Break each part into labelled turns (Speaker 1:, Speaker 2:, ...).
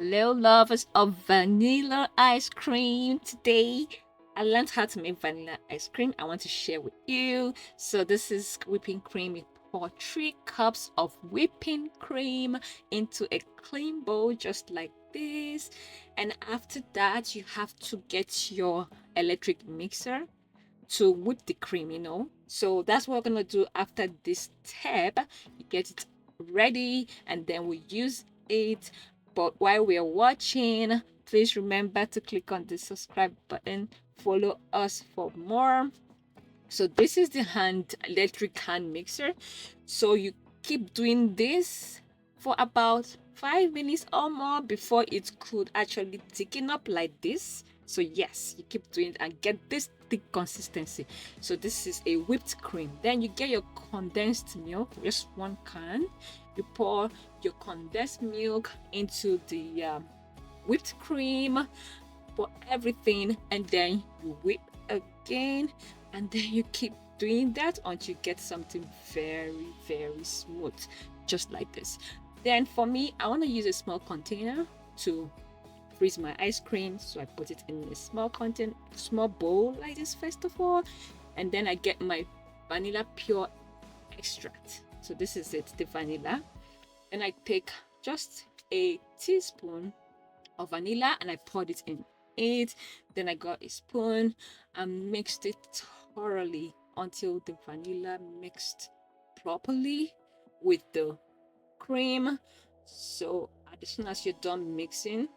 Speaker 1: Hello, lovers of vanilla ice cream. Today, I learned how to make vanilla ice cream. I want to share with you. So, this is whipping cream. You pour 3 cups of whipping cream into a clean bowl, just like this. And after that, you have to get your electric mixer to whip the cream. So, that's what we're gonna do after this step. You get it ready, and then we use it. But while we're watching, please remember to click on the subscribe button, follow us for more. So this is the electric hand mixer. So you keep doing this for about 5 minutes or more before it could actually thicken up like this. So yes, you keep doing it and get this thick consistency. So this is a whipped cream. Then you get your condensed milk, just 1 can. You pour your condensed milk into the whipped cream for everything, and then you whip again, and then you keep doing that until you get something very smooth, just like this. Then for me, I want to use a small container to freeze my ice cream, so I put it in a small bowl like this first of all, and then I get my vanilla pure extract. So this is it, the vanilla. And I take just a teaspoon of vanilla and I poured it in it. Then I got a spoon and mixed it thoroughly until the vanilla mixed properly with the cream. So as soon as you're done mixing,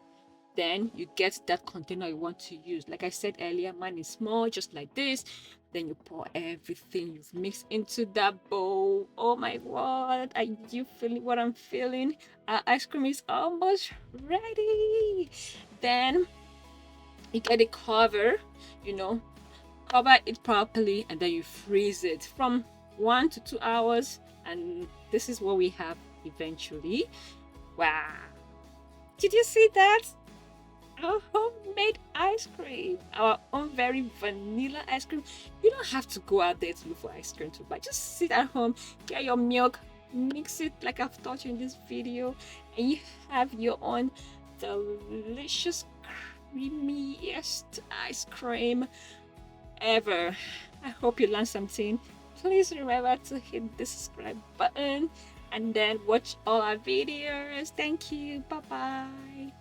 Speaker 1: then you get that container you want to use. Like I said earlier, mine is small, just like this. Then you pour everything you've mixed into that bowl. Oh my god, are you feeling what I'm feeling? Our ice cream is almost ready. Then you get a cover, you know, cover it properly, and then you freeze it from 1 to 2 hours. And this is what we have eventually. Wow, did you see that? Our homemade ice cream, our own very vanilla ice cream. You don't have to go out there to look for ice cream to buy. Just sit at home, get your milk, mix it like I've taught you in this video, and you have your own delicious, creamiest ice cream ever. I hope you learned something. Please remember to hit the subscribe button and then watch all our videos. Thank you. Bye bye.